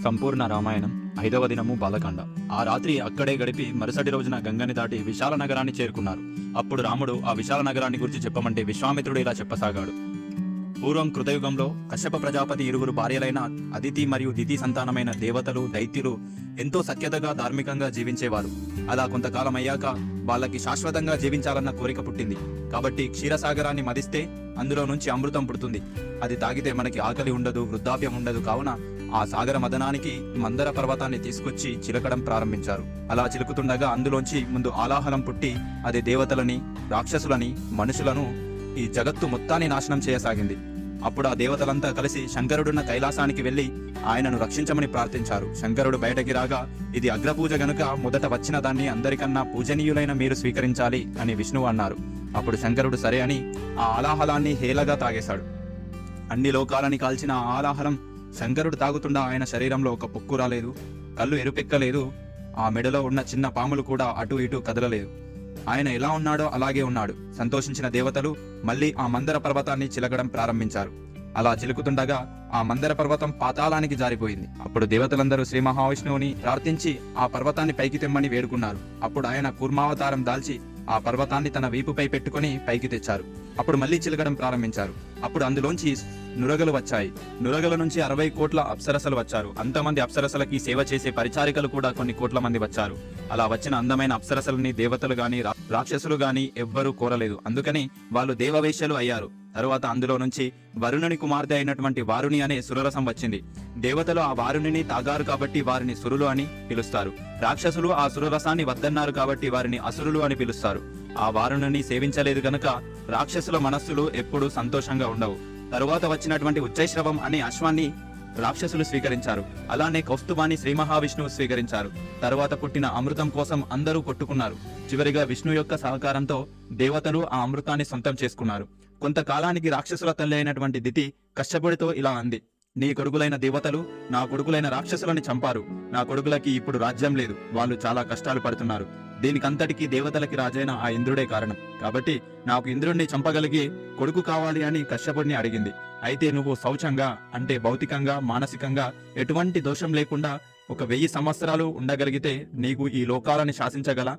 సంపూర్ణ రామాయణం 5వ దినము బాలకాండ. ఆ రాత్రి అక్కడే గడిపి మరుసటి రోజున గంగని దాటి విశాల నగరాన్ని చేరుకున్నారు. అప్పుడు రాముడు ఆ విశాల నగరాన్ని గురించి చెప్పమంటే విశ్వామిత్రుడు ఇలా చెప్పసాగాడు. పూర్వం కృతయుగంలో కశ్యప ప్రజాపతి ఇరువురు భార్యలైన అదితి మరియు దితి సంతానమైన దేవతలు, దైత్యులు ఎంతో సఖ్యతగా ధార్మికంగా జీవించేవారు. అలా కొంతకాలం అయ్యాక వాళ్ళకి శాశ్వతంగా జీవించాలన్న కోరిక పుట్టింది. కాబట్టి క్షీరసాగరాన్ని మదిస్తే అందులో నుంచి అమృతం పుడుతుంది. అది తాగితే మనకి ఆకలి ఉండదు, వృద్ధాప్యం ఉండదు. కావున ఆ సాగర మదనానికి మందర పర్వతాన్ని తీసుకొచ్చి చిలకడం ప్రారంభించారు. అలా చిలుకుతుండగా అందులోంచి ముందు ఆలాహలం పుట్టి అది దేవతలని, రాక్షసులని, మనుషులను, ఈ జగత్తు మొత్తాన్ని నాశనం చేయసాగింది. అప్పుడు ఆ దేవతలంతా కలిసి శంకరుడున్న కైలాసానికి వెళ్లి ఆయనను రక్షించమని ప్రార్థించారు. శంకరుడు బయటకి రాగా, ఇది అగ్రపూజ గనుక మొదట వచ్చిన దాన్ని అందరికన్నా పూజనీయులైన మీరు స్వీకరించాలి అని విష్ణువు అన్నారు. అప్పుడు శంకరుడు సరే అని ఆ ఆలాహలాన్ని హేళగా తాగేశాడు. అన్ని లోకాలని కాల్చిన ఆ ఆలాహలం శంకరుడు తాగుతుండా ఆయన శరీరంలో ఒక పొక్కు రాలేదు, కళ్ళు ఎరుపెక్కలేదు, ఆ మెడలో ఉన్న చిన్న పాములు కూడా అటు ఇటు కదలలేదు. ఆయన ఎలా ఉన్నాడో అలాగే ఉన్నాడు. సంతోషించిన దేవతలు మళ్ళీ ఆ మందర పర్వతాన్ని చిలకడం ప్రారంభించారు. అలా చిలుకుతుండగా ఆ మందర పర్వతం పాతాళానికి జారిపోయింది. అప్పుడు దేవతలందరూ శ్రీ మహావిష్ణువుని ప్రార్థించి ఆ పర్వతాన్ని పైకి తెమ్మని వేడుకున్నారు. అప్పుడు ఆయన కూర్మావతారం దాల్చి ఆ పర్వతాన్ని తన వీపుపై పెట్టుకుని పైకి తెచ్చారు. అప్పుడు మళ్ళీ చిలకడం ప్రారంభించారు. అప్పుడు అందులోంచి నురగలు వచ్చాయి. నురగల నుంచి 60 కోట్ల అప్సరసలు వచ్చారు. అంతమంది అప్సరసలకి సేవ చేసే పరిచారికలు కూడా కొన్ని కోట్ల మంది వచ్చారు. అలా వచ్చిన అందమైన అప్సరసలని దేవతలు గాని రాక్షసులు గాని ఎవ్వరూ కోరలేదు. అందుకని వాళ్ళు దేవవేశ్యలు అయ్యారు. తరువాత అందులో నుంచి వరుణుని కుమార్తె అయినటువంటి వారుణి అనే సురరసం వచ్చింది. దేవతలు ఆ వారుణిని తాగారు కాబట్టి వారిని సురులు అని పిలుస్తారు. రాక్షసులు ఆ సురరసాన్ని వద్దన్నారు కాబట్టి వారిని అసురులు అని పిలుస్తారు. ఆ వారుణిని సేవించలేదు గనుక రాక్షసుల మనస్సులు ఎప్పుడూ సంతోషంగా ఉండవు. తరువాత వచ్చినటువంటి ఉచ్చైశ్రవం అనే అశ్వాన్ని రాక్షసులు స్వీకరించారు. అలానే కౌస్తుభాన్ని శ్రీ మహావిష్ణువు స్వీకరించారు. తరువాత పుట్టిన అమృతం కోసం అందరూ కొట్టుకున్నారు. చివరిగా విష్ణు యొక్క సహకారంతో దేవతలు ఆ అమృతాన్ని సొంతం చేసుకున్నారు. కొంతకాలానికి రాక్షసుల తల్లి అయినటువంటి దితి కశ్యపుడితో ఇలా అంది: నీ కొడుకులైన దేవతలు నా కొడుకులైన రాక్షసులని చంపారు. నా కొడుకులకి ఇప్పుడు రాజ్యం లేదు. వాళ్ళు చాలా కష్టాలు పడుతున్నారు. దీనికంతటికీ దేవతలకి రాజైన ఆ ఇంద్రుడే కారణం. కాబట్టి నాకు ఇంద్రుడిని చంపగలిగే కొడుకు కావాలి అని కశ్యపుడిని అడిగింది. అయితే నువ్వు శౌచంగా, అంటే భౌతికంగా, మానసికంగా ఎటువంటి దోషం లేకుండా 1000 సంవత్సరాలు ఉండగలిగితే నీకు ఈ లోకాలని శాసించగల,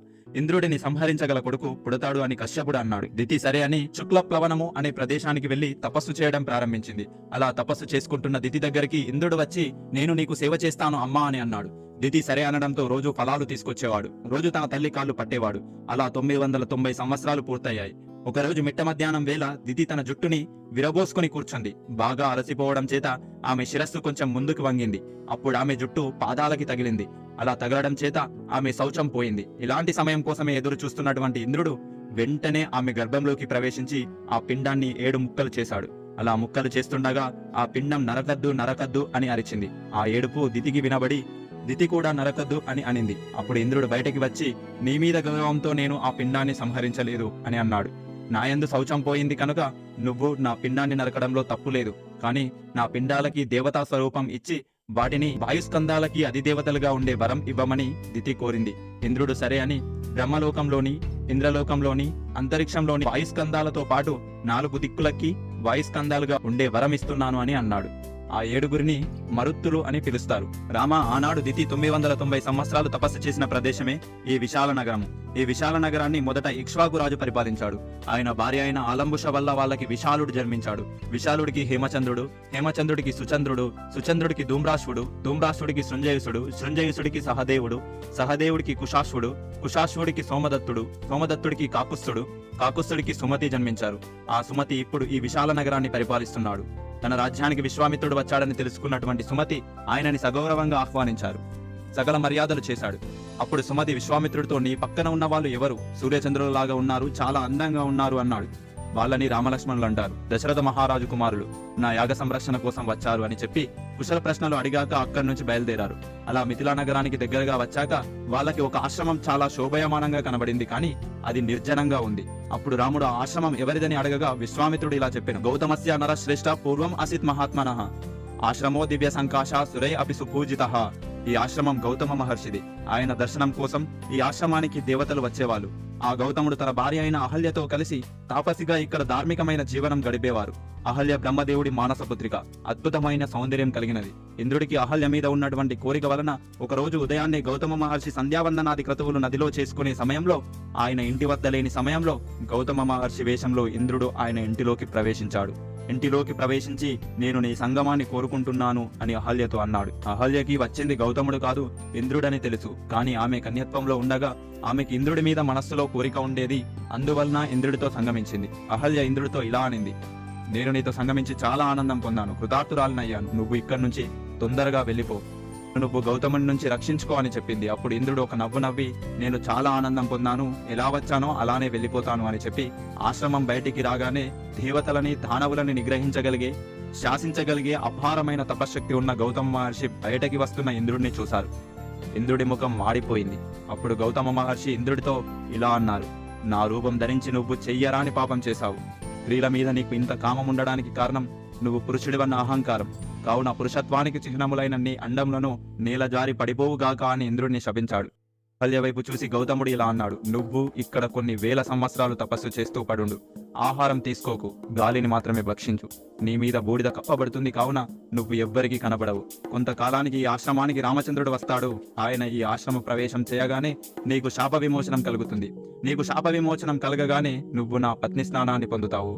ఇంద్రుడిని సంహరించగల కొడుకు పుడతాడు అని కశ్యపుడు అన్నాడు. దితి సరే అని శుక్లప్లవనము అనే ప్రదేశానికి వెళ్లి తపస్సు చేయడం ప్రారంభించింది. అలా తపస్సు చేసుకుంటున్న దితి దగ్గరికి ఇంద్రుడు వచ్చి, నేను నీకు సేవ చేస్తాను అమ్మా అని అన్నాడు. దితి సరే అనడంతో రోజు ఫలాలు తీసుకొచ్చేవాడు. రోజు తన తల్లి కాళ్ళు పట్టేవాడు. అలా 990 సంవత్సరాలు పూర్తయ్యాయి. ఒకరోజు మిట్ట మధ్యాహ్నం వేళ దితి తన జుట్టుని విరబోసుకుని కూర్చుంది. బాగా అలసిపోవడం చేత ఆమె శిరస్సు కొంచెం ముందుకు వంగింది. అప్పుడు ఆమె జుట్టు పాదాలకి తగిలింది. అలా తగలడం చేత ఆమె శౌచం పోయింది. ఇలాంటి సమయం కోసమే ఎదురు చూస్తున్నటువంటి ఇంద్రుడు వెంటనే ఆమె గర్భంలోకి ప్రవేశించి ఆ పిండాన్ని 7 ముక్కలు చేశాడు. అలా ముక్కలు చేస్తుండగా ఆ పిండం నరకద్దు నరకద్దు అని అరిచింది. ఆ ఏడుపు దితికి వినబడి దితి కూడా నరకద్దు అని అనింది. అప్పుడు ఇంద్రుడు బయటకి వచ్చి, నీ మీద గౌరవంతో నేను ఆ పిండాన్ని సంహరించలేదు అని అన్నాడు. నాయందు శౌచం పోయింది కనుక నువ్వు నా పిండాన్ని నరకడంలో తప్పు లేదు. కానీ నా పిండాలకి దేవతా స్వరూపం ఇచ్చి వాటిని వాయుస్కందాలకి అధిదేవతలుగా ఉండే వరం ఇవ్వమని దితి కోరింది. ఇంద్రుడు సరే అని బ్రహ్మలోకంలోని, ఇంద్రలోకంలోని, అంతరిక్షంలోని వాయుస్కందాలతో పాటు 4 దిక్కులకి వాయుస్కందాలుగా ఉండే వరం ఇస్తున్నాను అని అన్నాడు. ఆ 7గురిని మరుత్తులు అని పిలుస్తారు. రామ, ఆనాడు దితి 990 సంవత్సరాలు తపస్సు చేసిన ప్రదేశమే ఈ విశాల నగరము. ఈ విశాల నగరాన్ని మొదట ఇక్ష్వాకు రాజు పరిపాలించాడు. ఆయన భార్య అయిన ఆలంబుష వల్ల వాళ్ళకి విశాలుడు జన్మించాడు. విశాలుడికి హేమచంద్రుడు, హేమచంద్రుడికి సుచంద్రుడు, సుచంద్రుడికి ధూమ్రాశ్వుడు, ధూమ్రాశ్వుడికి సృంజయుసుడు, సృంజయుసుడికి సహదేవుడు, సహదేవుడికి కుశాశ్వుడు, కుశాశ్వుడికి సోమదత్తుడు, సోమదత్తుడికి కాకుత్స్థుడు, కాకుత్స్థుడికి సుమతి జన్మించారు. ఆ సుమతి ఇప్పుడు ఈ విశాల నగరాన్ని పరిపాలిస్తున్నాడు. తన రాజ్యానికి విశ్వామిత్రుడు వచ్చాడని తెలుసుకున్నటువంటి సుమతి ఆయనని సగౌరవంగా ఆహ్వానించారు. సకల మర్యాదలు చేశాడు. అప్పుడు సుమతి విశ్వామిత్రుడితో, నీ పక్కన ఉన్న వాళ్ళు ఎవరు? సూర్యచంద్రులలాగా ఉన్నారు, చాలా అందంగా ఉన్నారు అన్నాడు. వాళ్ళని రామలక్ష్మణులు అంటారు. దశరథ మహారాజు కుమారులు నా యాగ సంరక్షణ కోసం వచ్చారు అని చెప్పి కుశల ప్రశ్నలు అడిగాక అక్కడి నుంచి బయలుదేరారు. అలా మిథిలా నగరానికి దగ్గరగా వచ్చాక వాళ్ళకి ఒక ఆశ్రమం చాలా శోభయమానంగా కనబడింది. కానీ అది నిర్జనంగా ఉంది. అప్పుడు రాముడు ఆ ఆశ్రమం ఎవరిదని అడగగా విశ్వామిత్రుడు ఇలా చెప్పాను: గౌతమస్య నర శ్రేష్ఠ పూర్వం అసిత్ మహాత్మనః ఆశ్రమో దివ్య సంకాశ సురై అపి సుపూజితః. ఈ ఆశ్రమం గౌతమ మహర్షిది. ఆయన దర్శనం కోసం ఈ ఆశ్రమానికి దేవతలు వచ్చేవాళ్ళు. ఆ గౌతముడు తన భార్య అయిన అహల్యతో కలిసి తాపసిగా ఇక్కడ ధార్మికమైన జీవనం గడిపేవారు. అహల్య బ్రహ్మదేవుడి మానసపుత్రిక, అద్భుతమైన సౌందర్యం కలిగినది. ఇంద్రుడికి అహల్య మీద ఉన్నటువంటి కోరిక వలన ఒకరోజు ఉదయాన్నే గౌతమ మహర్షి సంధ్యావందనాది క్రతువులు నదిలో చేసుకునే సమయంలో, ఆయన ఇంటి వద్ద లేని సమయంలో గౌతమ మహర్షి వేషంలో ఇంద్రుడు ఆయన ఇంటిలోకి ప్రవేశించాడు. ఇంటిలోకి ప్రవేశించి, నేను నీ సంగమాన్ని కోరుకుంటున్నాను అని అహల్యతో అన్నాడు. అహల్యకి వచ్చింది గౌతముడు కాదు, ఇంద్రుడని తెలుసు. కానీ ఆమె కన్యత్వంలో ఉండగా ఆమెకి ఇంద్రుడి మీద మనస్సులో కోరిక ఉండేది. అందువలన ఇంద్రుడితో సంగమించింది. అహల్య ఇంద్రుడితో ఇలా అనింది, నేను నీతో సంగమించి చాలా ఆనందం పొందాను, కృతార్థురాలనయ్యాను. నువ్వు ఇక్కడి నుంచి తొందరగా వెళ్ళిపో, నువ్వు గౌతముని నుంచి రక్షించుకో అని చెప్పింది. అప్పుడు ఇంద్రుడు ఒక నవ్వు నవ్వి, నేను చాలా ఆనందం పొందాను, ఎలా వచ్చానో అలానే వెళ్ళిపోతాను అని చెప్పి ఆశ్రమం బయటికి రాగానే దేవతలని దానవులని నిగ్రహించగలిగే, శాసించగలిగే అపారమైన తపశ్శక్తి ఉన్న గౌతమ మహర్షి బయటకి వస్తున్న ఇంద్రుడిని చూశారు. ఇంద్రుడి ముఖం మాడిపోయింది. అప్పుడు గౌతమ మహర్షి ఇంద్రుడితో ఇలా అన్నారు, నా రూపం ధరించి నువ్వు చెయ్యరాని పాపం చేశావు. స్త్రీల మీద నీకు ఇంత కామం ఉండడానికి కారణం నువ్వు పురుషుడివన్న అహంకారం. కావున పురుషత్వానికి చిహ్నములైన నీ అండంలను నేల జారి పడిపోవుగాక అని ఇంద్రుడిని శపించాడు. అహల్య వైపు చూసి గౌతముడు ఇలా అన్నాడు, నువ్వు ఇక్కడ కొన్ని వేల సంవత్సరాలు తపస్సు చేస్తూ పడుండు. ఆహారం తీసుకోకు, గాలిని మాత్రమే భక్షించు. నీ మీద బూడిద కప్పబడుతుంది, కావున నువ్వు ఎవ్వరికీ కనబడవు. కొంతకాలానికి ఈ ఆశ్రమానికి రామచంద్రుడు వస్తాడు. ఆయన ఈ ఆశ్రమ ప్రవేశం చేయగానే నీకు శాప విమోచనం కలుగుతుంది. నీకు శాప విమోచనం కలగగానే నువ్వు నా పత్ని స్నానాన్ని పొందుతావు.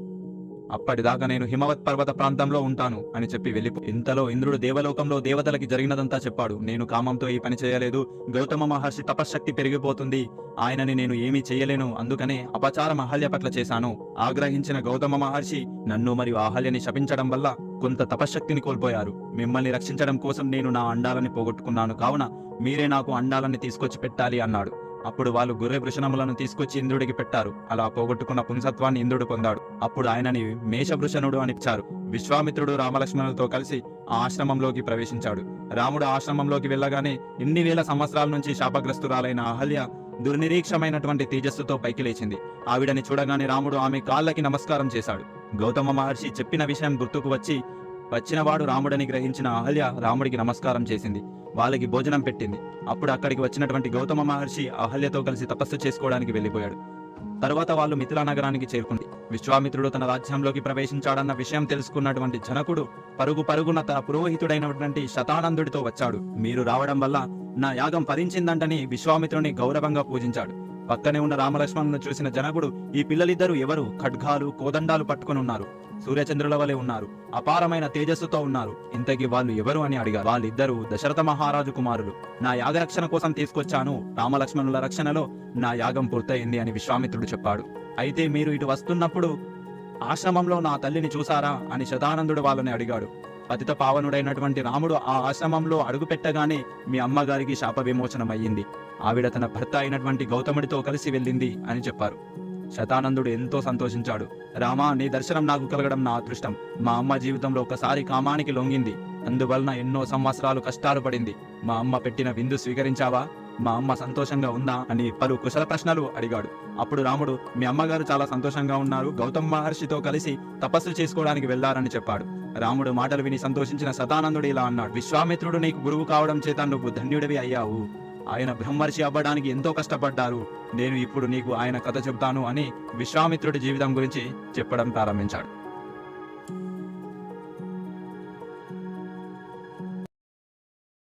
అప్పటిదాకా నేను హిమవత్ పర్వత ప్రాంతంలో ఉంటాను అని చెప్పి వెళ్ళిపో. ఇంతలో ఇంద్రుడు దేవలోకంలో దేవతలకి జరిగినదంతా చెప్పాడు. నేను కామంతో ఈ పని చేయలేదు, గౌతమ మహర్షి తపశ్శక్తి పెరిగిపోతుంది, ఆయనని నేను ఏమీ చేయలేను, అందుకనే అపచారం అహల్య పట్ల చేశాను. ఆగ్రహించిన గౌతమ మహర్షి నన్ను మరియు అహల్యని శపించడం వల్ల కొంత తపశ్శక్తిని కోల్పోయారు. మిమ్మల్ని రక్షించడం కోసం నేను నా అండాలని పోగొట్టుకున్నాను, కావున మీరే నాకు అండాలని తీసుకొచ్చి పెట్టాలి అన్నాడు. అప్పుడు వాళ్ళు గొర్రె వృషణములను తీసుకొచ్చి ఇంద్రుడికి పెట్టారు. అలా పోగొట్టుకున్న పుంసత్వాన్ని ఇంద్రుడు పొందాడు. అప్పుడు ఆయనని మేషవృషణుడు అని ఇచ్చారు. విశ్వామిత్రుడు రామలక్ష్మణులతో కలిసి ఆ ఆశ్రమంలోకి ప్రవేశించాడు. రాముడు ఆశ్రమంలోకి వెళ్ళగానే ఇన్ని వేల సంవత్సరాల నుంచి శాపగ్రస్తురాలైన అహల్య దుర్నిరీక్షమైనటువంటి తేజస్సుతో పైకి లేచింది. ఆవిడని చూడగానే రాముడు ఆమె కాళ్ళకి నమస్కారం చేశాడు. గౌతమ మహర్షి చెప్పిన విషయం గుర్తుకు వచ్చినవాడు రాముడని గ్రహించిన అహల్య రాముడికి నమస్కారం చేసింది. వాళ్ళకి భోజనం పెట్టింది. అప్పుడు అక్కడికి వచ్చినటువంటి గౌతమ మహర్షి అహల్యతో కలిసి తపస్సు చేసుకోవడానికి వెళ్ళిపోయాడు. తర్వాత వాళ్ళు మిథిలా నగరానికి చేరుకుంది. విశ్వామిత్రుడు తన రాజ్యంలోకి ప్రవేశించాడన్న విషయం తెలుసుకున్నటువంటి జనకుడు పరుగున తన పురోహితుడైనటువంటి శతానందుడితో వచ్చాడు. మీరు రావడం వల్ల నా యాగం ఫలించిందంటని విశ్వామిత్రుని గౌరవంగా పూజించాడు. పక్కనే ఉన్న రామలక్ష్మణులను చూసిన జనకుడు, ఈ పిల్లలిద్దరూ ఎవరు? ఖడ్గాలు కోదండాలు పట్టుకుని ఉన్నారు, సూర్యచంద్రుల వలె ఉన్నారు, అపారమైన తేజస్సుతో ఉన్నారు, ఇంతకీ వాళ్ళు ఎవరు అని అడిగారు. వాళ్ళిద్దరూ దశరథ మహారాజు కుమారులు. నా యాగరక్షణ కోసం తీసుకొచ్చాను, రామలక్ష్మణుల రక్షణలో నా యాగం పూర్తయింది అని విశ్వామిత్రుడు చెప్పాడు. అయితే మీరు ఇటు వస్తున్నప్పుడు ఆశ్రమంలో నా తల్లిని చూసారా అని శతానందుడు వాళ్ళని అడిగాడు. పతిత పావనుడైనటువంటి రాముడు ఆ ఆశ్రమంలో అడుగుపెట్టగానే మీ అమ్మగారికి శాప విమోచనం అయ్యింది. ఆవిడ తన భర్త అయినటువంటి గౌతముడితో కలిసి వెళ్ళింది అని చెప్పారు. శతానందుడు ఎంతో సంతోషించాడు. రామా, నీ దర్శనం నాకు కలగడం నా అదృష్టం. మా అమ్మ జీవితంలో ఒకసారి కామానికి లొంగింది, అందువలన ఎన్నో సంవత్సరాలు కష్టాలు పడింది. మా అమ్మ పెట్టిన విందు స్వీకరించావా? మా అమ్మ సంతోషంగా ఉందా అని పలు కుశల ప్రశ్నలు అడిగాడు. అప్పుడు రాముడు, మీ అమ్మగారు చాలా సంతోషంగా ఉన్నారు, గౌతమ మహర్షితో కలిసి తపస్సు చేసుకోవడానికి వెళ్లారని చెప్పాడు. రాముడు మాటలు విని సంతోషించిన శతానందుడు ఇలా అన్నాడు, విశ్వామిత్రుడు నీకు గురువు కావడం చేత నువ్వు ధన్యుడివి అయ్యావు. ఆయన బ్రహ్మర్షి అవ్వడానికి ఎంతో కష్టపడ్డారు. నేను ఇప్పుడు నీకు ఆయన కథ చెబుతాను అని విశ్వామిత్రుడి జీవితం గురించి చెప్పడం ప్రారంభించాడు.